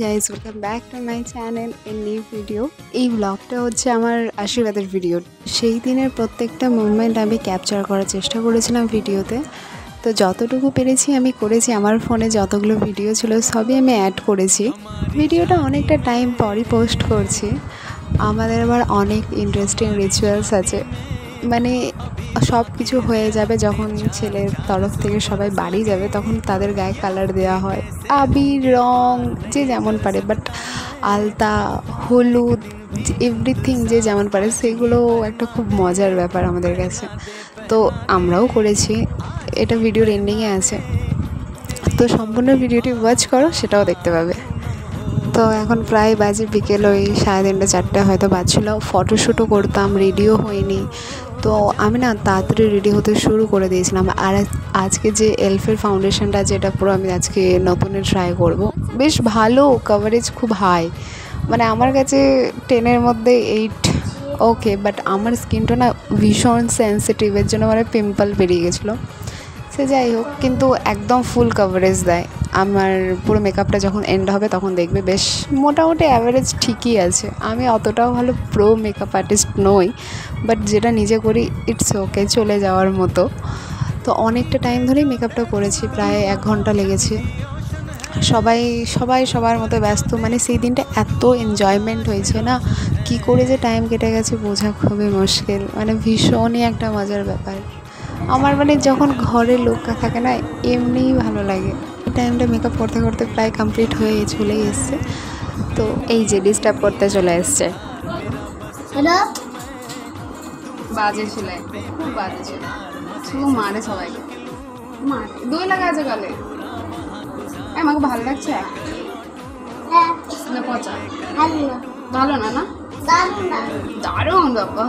Guys, welcome back to my channel N new video. এই ব্লগটা হচ্ছে আমার আশীর্বাদের ভিডিও। সেই দিনের প্রত্যেকটা মুভমেন্ট আমি ক্যাপচার করার চেষ্টা করেছিলাম ভিডিওতে। তো যতটুকু পেরেছি আমি করেছি। আমার ফোনে যতগুলো ভিডিও ছিল সবই আমি অ্যাড করেছি। ভিডিওটা অনেকটা টাইম পরই পোস্ট করছি। আমাদের আবার অনেক ইন্টারেস্টিং রিচুয়ালস আছে, মানে সব কিছু হয়ে যাবে যখন ছেলের তরফ থেকে সবাই বাড়ি যাবে তখন তাদের গায়ে কালার দেওয়া হয়, আবির রং যে যেমন পারে, বাট আলতা হলুদ এভরিথিং যে যেমন পারে, সেগুলো একটা খুব মজার ব্যাপার আমাদের কাছে। তো আমরাও করেছি, এটা ভিডিওর এন্ডিংয়ে আছে, তো সম্পূর্ণ ভিডিওটি ওয়াচ করো, সেটাও দেখতে পাবে। তো এখন প্রায় বাজে বিকেল ওই 3:30 4টা হয়তো বাজছিল। ফটোশ্যুটও করতাম, রেডিও হয়নি। তো আমি না তাড়াতাড়ি রেডি হতে শুরু করে দিয়েছিলাম। আর আজকে যে এলফের ফাউন্ডেশনটা, যেটা পুরো আমি আজকে নতুনে ট্রাই করব, বেশ ভালো কভারেজ, খুব হাই, মানে আমার কাছে 10-এর মধ্যে 8 ওকে। বাট আমার স্কিনটা না ভীষণ সেন্সিটিভের জন্য মানে পিম্পল বেরিয়ে গেছিলো। সে যাই হোক, কিন্তু একদম ফুল কভারেজ দেয়। আমার পুরো মেকআপটা যখন এন্ড হবে তখন দেখবে বেশ মোটামুটি অ্যাভারেজ ঠিকই আছে। আমি অতটাও ভালো প্রো মেকআপ আর্টিস্ট নই, বাট যেটা নিজে করি ইটস ওকে, চলে যাওয়ার মতো। তো অনেকটা টাইম ধরেই মেকআপটা করেছি, প্রায় 1 ঘন্টা লেগেছে। সবাই সবার মতো ব্যস্ত, মানে সেই দিনটা এত এনজয়মেন্ট হয়েছে না, কি করে যে টাইম কেটে গেছে বোঝা খুবই মুশকিল, মানে ভীষণই একটা মজার ব্যাপার। আমার মানে যখন ঘরে লোক থাকে না, এমনিই ভালো লাগে। এই টাইমটা মেকআপ করতে করতে প্রায় কমপ্লিট হয়ে চলেই এসছে। তো এই যে ডিস্টার্ব করতে চলে এসছে। হ্যালো, বাজে ছিল, খুব বাজে ছিল, শুধু মারে সবাইকে, মারে। 2 লাগা আছে গালে। আমাকে ভালো লাগছে হ্যাঁ না? পচা ভালো ভালো না? না দারুণ না দারুণ বাবা।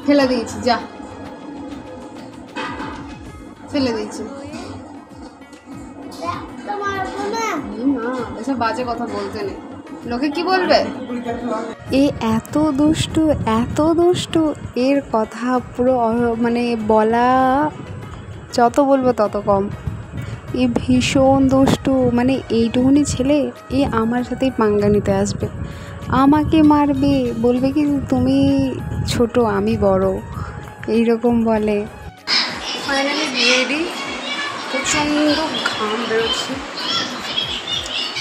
ফেলে দিয়েছি, যা ফেলে দিয়েছি। এসব বাজে কথা বলতে নেই, লোকে কি বলবে। এ এত দুষ্টু, এর কথা পুরো মানে বলা যত বলবো তত কম। এ ভীষণ দুষ্টু, মানে এইটুকুনি ছেলে এ আমার সাথেই পাঙ্গা নিতে আসবে, আমাকে মারবে, বলবে কি তুমি ছোট আমি বড়, এইরকম বলে। ফাইনালি রেডি, প্রচণ্ড ঘাম বেরোচ্ছে।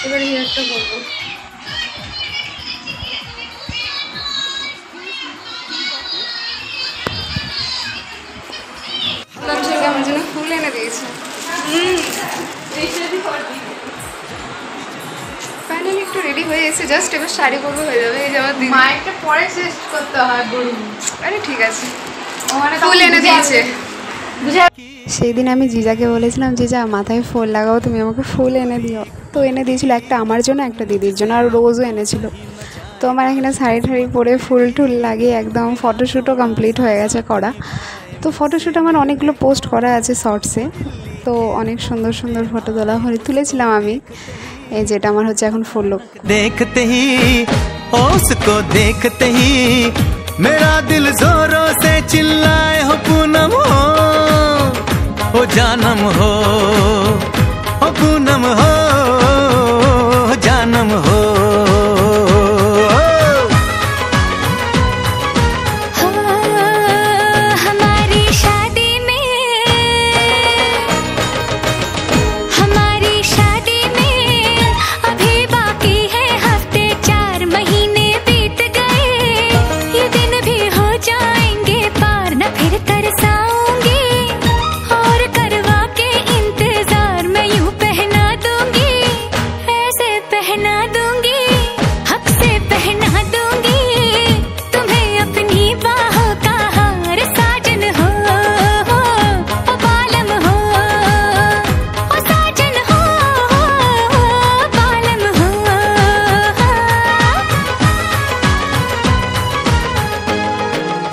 এবার হেয়ারটা করবো। আমার জন্য ফুল এনে দিয়েছে। ফাইনালি একটু রেডি হয়ে এসে জাস্ট এবার শাড়ি পরবো, হয়ে যাবে। এই যে আমার দিদি, মাইকটা পরে শেষ করতে হয় বলুন। আরে ঠিক আছে, ফুল এনে দিয়েছে। সেই দিন আমি জিজাকে বলেছিলাম, জিজা মাথায় ফুল লাগাও, তুমি আমাকে ফুল এনে দিও। তো এনে দিয়েছিল, একটা আমার জন্য, একটা দিদির জন্য, আর রোজও এনেছিল। তো আমার এখানে শাড়ি ঠাড়ি পরে ফুল টুল লাগিয়ে একদম ফটোশ্যুটও কমপ্লিট হয়ে গেছে করা। তো ফটোশ্যুট আমার অনেকগুলো পোস্ট করা আছে শর্টসে, তো অনেক সুন্দর ফটো তুলেছিলাম আমি। এই যেটা আমার হচ্ছে এখন ফুল লুক। देखते ही उसको देखते ही मेरा दिल जोरों से चिल्लाए, हो पूनम हो जानम हो पूनम हो जानम हो।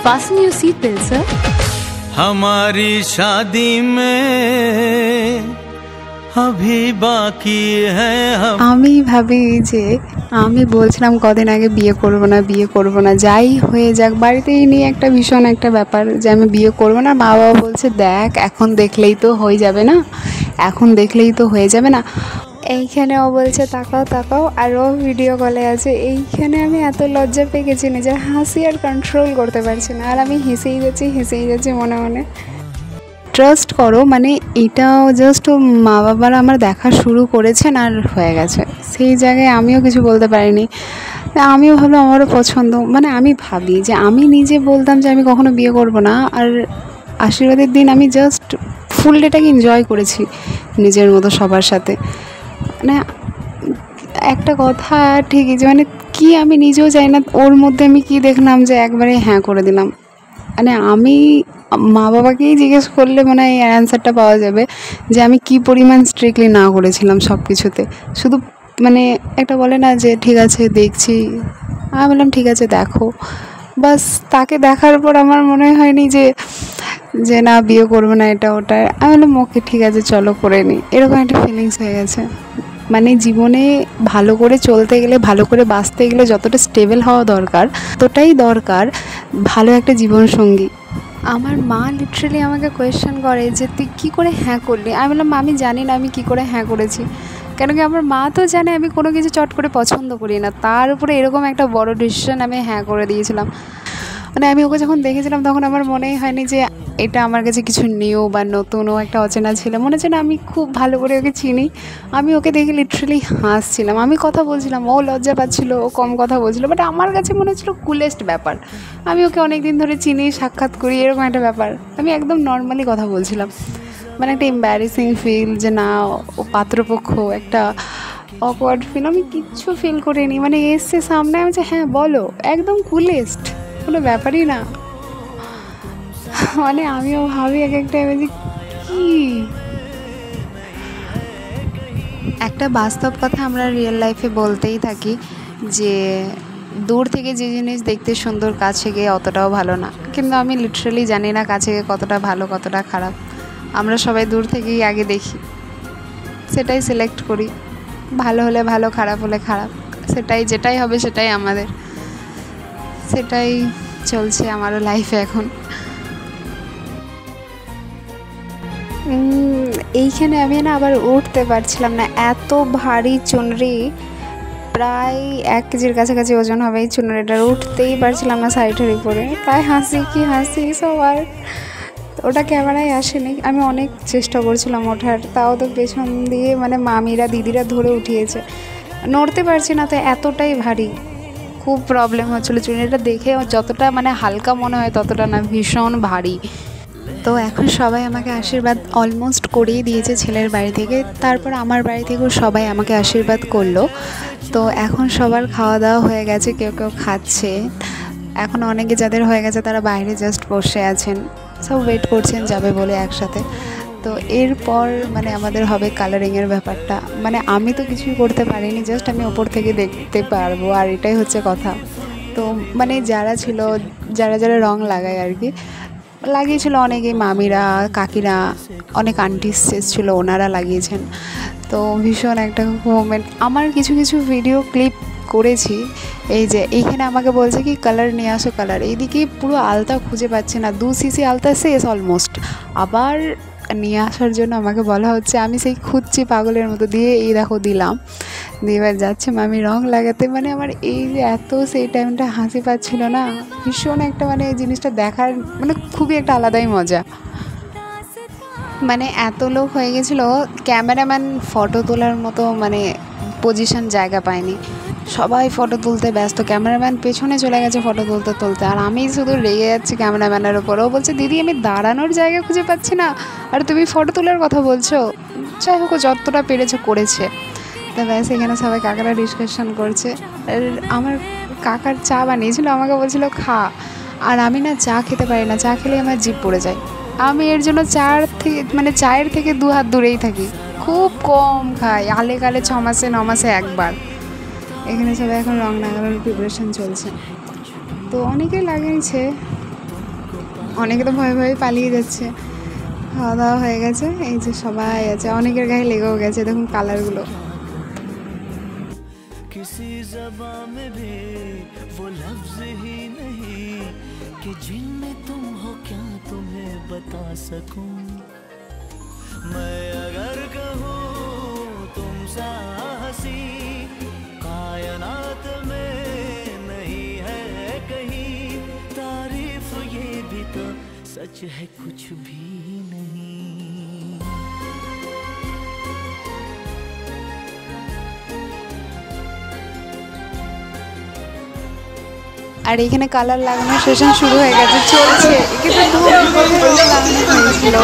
Fasten your seatbelt, sir. हमारी शादी में अभी बाकी है আমি ভাবি যে আমি বলছিলাম কদিন আগে বিয়ে করব না যাই হয়ে যাক, বাড়িতেই নিয়ে একটা ভীষণ একটা ব্যাপার যে আমি বিয়ে করব না। মা বাবা বলছে দেখ এখন দেখলেই তো হয়ে যাবে না, এইখানে ও বলছে তাকাও তাকাও, আর ও ভিডিও কলে আছে। এইখানে আমি এত লজ্জা পেয়ে গেছি, নিজের হাসি আর কন্ট্রোল করতে পারছি না, আর আমি হেসেই যাচ্ছি মনে মনে। ট্রাস্ট করো, মানে এটাও জাস্ট মা বাবারা আমার দেখা শুরু করেছেন আর হয়ে গেছে, সেই জায়গায় আমিও কিছু বলতে পারিনি। আমিও ভাবলাম আমারও পছন্দ, মানে আমি ভাবি যে আমি নিজে বলতাম যে আমি কখনো বিয়ে করব না, আর আশীর্বাদের দিন আমি জাস্ট ফুল ডেটাকে এনজয় করেছি নিজের মতো সবার সাথে। মানে একটা কথা ঠিকই যে মানে কি আমি নিজেও জানি না ওর মধ্যে আমি কি দেখলাম যে একবারে হ্যাঁ করে দিলাম। মানে আমি মা বাবাকেই জিজ্ঞেস করলে মনে হয় এই অ্যান্সারটা পাওয়া যাবে যে আমি কি পরিমাণ স্ট্রিক্টলি না করেছিলাম সব কিছুতে। শুধু মানে একটা বলে না যে ঠিক আছে দেখছি, আমি বললাম ঠিক আছে দেখো, বাস। তাকে দেখার পর আমার মনে হয়নি যে না বিয়ে করবো না এটা ওটা, আমি বললাম ওকে ঠিক আছে চলো করে নিই, এরকম একটা ফিলিংস হয়ে গেছে। মানে জীবনে ভালো করে চলতে গেলে, ভালো করে বাঁচতে গেলে যতটা স্টেবল হওয়া দরকার ততটাই দরকার ভালো একটা জীবনসঙ্গী। আমার মা লিটারালি আমাকে কোয়েশ্চেন করে যে তুই কী করে হ্যাঁ করলি। আমি বললাম আমি জানি না আমি কী করে হ্যাঁ করেছি, কেন কি আমার মা তো জানে আমি কোনো কিছু চট করে পছন্দ করি না, তার উপরে এরকম একটা বড় ডিসিশন আমি হ্যাঁ করে দিয়েছিলাম। মানে আমি ওকে যখন দেখেছিলাম তখন আমার মনেই হয়নি যে এটা আমার কাছে কিছু নিউ বা নতুন, ও একটা অচেনা ছিল, মনে হচ্ছে না আমি খুব ভালো করে ওকে চিনি। আমি ওকে দেখে লিটারালি হাসছিলাম, আমি কথা বলছিলাম, ও লজ্জা পাচ্ছিল, ও কম কথা বলছিল, বাট আমার কাছে মনে হচ্ছিলো কুলেস্ট ব্যাপার। আমি ওকে অনেক দিন ধরে চিনি, সাক্ষাৎ করি, এরকম একটা ব্যাপার। আমি একদম নর্মালি কথা বলছিলাম, মানে একটা এম্বারেসিং ফিল যে না ও পাত্রপক্ষ, একটা অকওয়ার্ড ফিল, আমি কিচ্ছু ফিল করিনি। মানে এসছে সামনে, আমি বলছি হ্যাঁ বলো, একদম কুলেস্ট, কোনো ব্যাপারই না। মানে আমিও ভাবি এক একটা যে কি একটা বাস্তব কথা আমরা রিয়েল লাইফে বলতেই থাকি যে দূর থেকে যে জিনিস দেখতে সুন্দর কাছে গিয়ে অতটাও ভালো না, কিন্তু আমি লিটারালি জানি না কাছে গিয়ে কতটা ভালো কতটা খারাপ। আমরা সবাই দূর থেকেই আগে দেখি, সেটাই সিলেক্ট করি, ভালো হলে ভালো, খারাপ হলে খারাপ, যেটাই হবে সেটাই আমাদের, সেটাই চলছে আমারও লাইফে এখন। এইখানে আমি না আবার উঠতে পারছিলাম না, এত ভারী চুনরি, প্রায় 1 কেজির কাছাকাছি ওজন হবে এই চুনরিটার, উঠতেই পারছিলাম না সাইডের উপরে। তাই হাসি সবার, ওটা ক্যামেরায় আসেনি, আমি অনেক চেষ্টা করছিলাম ওঠার, তাও তো পেছন দিয়ে মানে মামিরা দিদিরা ধরে উঠিয়েছে, নড়তে পারছি না, তো এতটাই ভারী, খুব প্রবলেম হচ্ছিলো। চুনরিটা দেখে যতটা মানে হালকা মনে হয় ততটা না, ভীষণ ভারী। তো এখন সবাই আমাকে আশীর্বাদ অলমোস্ট করেই দিয়েছে ছেলের বাড়ি থেকে, তারপর আমার বাড়ি থেকেও সবাই আমাকে আশীর্বাদ করলো। তো এখন সবার খাওয়া দাওয়া হয়ে গেছে, কেউ খাচ্ছে, এখন অনেকে যাদের হয়ে গেছে তারা বাইরে জাস্ট বসে আছেন, সব ওয়েট করছেন যাবে বলে একসাথে। তো এরপর মানে আমাদের হবে কালারিংয়ের ব্যাপারটা, মানে আমি তো কিছুই করতে পারিনি, জাস্ট আমি ওপর থেকে দেখতে পারবো, আর এটাই হচ্ছে কথা। তো মানে যারা রং লাগায় আর কি, লাগিয়েছিল অনেকেই, মামিরা, কাকিরা, অনেক আন্টিস ছিল, ওনারা লাগিয়েছেন। তো ভীষণ একটা মোমেন্ট। আমার কিছু ভিডিও ক্লিপ করেছি, এই যে এইখানে আমাকে বলছে কি কালার নিয়ে আসো কালার, এইদিকে পুরো আলতা খুঁজে পাচ্ছে না, 2 সিসি আলতা শেষ অলমোস্ট, আবার নিয়ে আসার জন্য আমাকে বলা হচ্ছে, আমি সেই খুঁজছি পাগলের মতো, দিয়ে এই দেখো দিলাম, দিয়ে এবার যাচ্ছে মামি রং লাগাতে। মানে আমার এই যে এত সেই টাইমটা হাসি পাচ্ছিল না, ভীষণ একটা মানে এই জিনিসটা দেখার মানে খুবই একটা আলাদাই মজা। মানে এত লোক হয়ে গেছিলো, ক্যামেরাম্যান ফটো তোলার মতো মানে পজিশন জায়গা পায়নি, সবাই ফটো তুলতে ব্যস্ত, ক্যামেরাম্যান পেছনে চলে গেছে ফটো তুলতে, আর আমি শুধু রেগে যাচ্ছি ক্যামেরাম্যানের ওপর। ও বলছে দিদি আমি দাঁড়ানোর জায়গা খুঁজে পাচ্ছি না, আর তুমি ফটো তোলার কথা বলছো। যাই হোক যতটা পেরেছে করেছে। তা ব্যাস এখানে সবাই কাকারা ডিসকাশন করছে, আর আমার কাকার চা বানিয়েছিল, আমাকে বলছিল খা, আর আমি না চা খেতে পারি না, চা খেলে আমার জিভ পড়ে যায়, আমি এর জন্য চায়ের থেকে 2 হাত দূরেই থাকি, খুব কম খাই, আলে কালে 6 মাসে 9 মাসে একবার। এখানে সবাই এখন রং লাগানোর প্রিপারেশন চলছে, তো অনেকে লাগিয়েছে, অনেকে তো ভয়ে পালিয়ে যাচ্ছে। খাওয়া দাওয়া হয়ে গেছে, এই যে সবাই আছে, অনেকের গায়ে লেগেও গেছে, দেখুন কালারগুলো। किसी ज़बां में भी वो लफ्ज़ ही नहीं कि जिनमें तुम हो क्या तुम्हें बता सकूं। मैं अगर कहूँ तुम सा हंसी कायनात में नहीं है कहीं, तारीफ ये भी तो सच है कुछ भी नहीं। আর এখানে কালার লাগানোর সেশন শুরু হয়ে গেছে, চলছে। এখানে লাগানো হয়েছিল।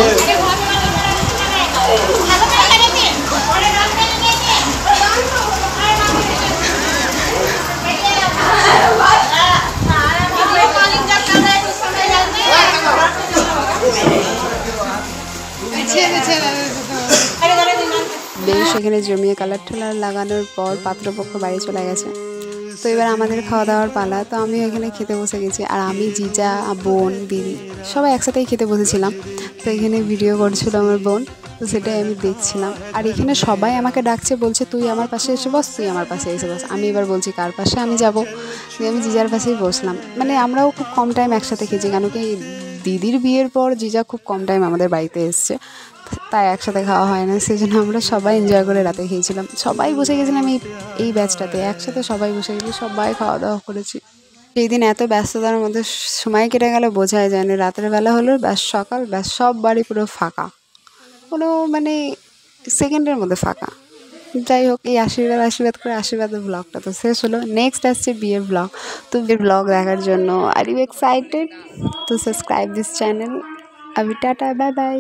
বেশ এখানে জমিয়ে কালার ঠালার লাগানোর পর পাত্রপক্ষ বাড়ি চলে গেছে। তো এবার আমাদের খাওয়া দাওয়ার পালা। তো আমি এখানে খেতে বসে গেছি, আর আমি, জিজা, বোন, দিদি সবাই একসাথেই খেতে বসেছিলাম। তো এখানে ভিডিও করছিল আমার বোন, তো সেটাই আমি দেখছিলাম। আর এখানে সবাই আমাকে ডাকছে, বলছে তুই আমার পাশে এসে বস, তুই আমার পাশে এসে বস। আমি এবার বলছি কার পাশে আমি যাব, আমি জিজার পাশেই বসলাম। মানে আমরাও খুব কম টাইম একসাথে খেয়েছি, কেন কি দিদির বিয়ের পর জিজা খুব কম টাইম আমাদের বাড়িতে এসছে, তাই একসাথে খাওয়া হয় না, সেই জন্য আমরা সবাই এনজয় করে রাতে খেয়েছিলাম। সবাই বসে গেছিলাম এই ব্যাচটাতে, একসাথে সবাই বসে গেছি, সবাই খাওয়া দাওয়া করেছি। সেই দিন এত ব্যস্ততার মধ্যে সময় কেটে গেল বোঝাই যায়নি। রাতের বেলা হলো ব্যাস, সকাল ব্যাস, সব বাড়ি পুরো ফাঁকা, কোনো মানে সেকেন্ডের মধ্যে ফাঁকা। যাই হোক, এই আশীর্বাদ করে আশীর্বাদের ব্লগটা তো শেষ হলো। নেক্সট আসছে বিয়ের ব্লগ। তো বিয়ের ব্লগ দেখার জন্য আর ইউ এক্সাইটেড? তো সাবস্ক্রাইব দিস চ্যানেল। अभी टाटा, बाय बाय।